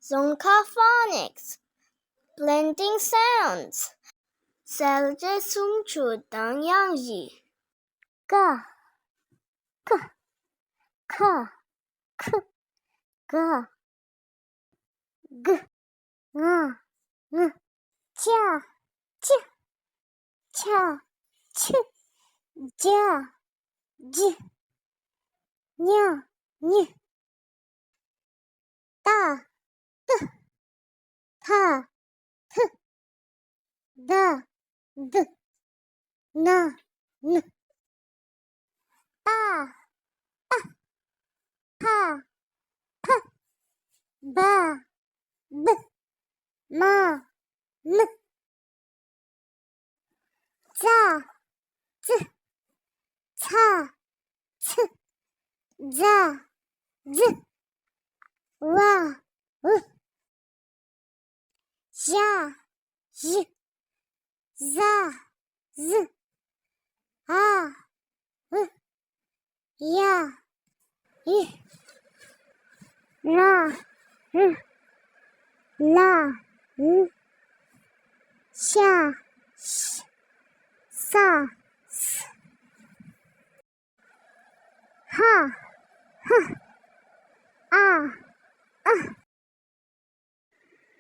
Dzongkha phonics, blending sounds. 在这送出当样语。个可个驾大他的那大怕吧嘛za ca za wa ja za a ya la下sa ha a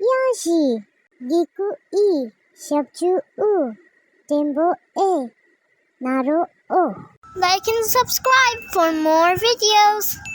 yashi giku i shabju u tembo e naro o. Like and subscribe for more videos.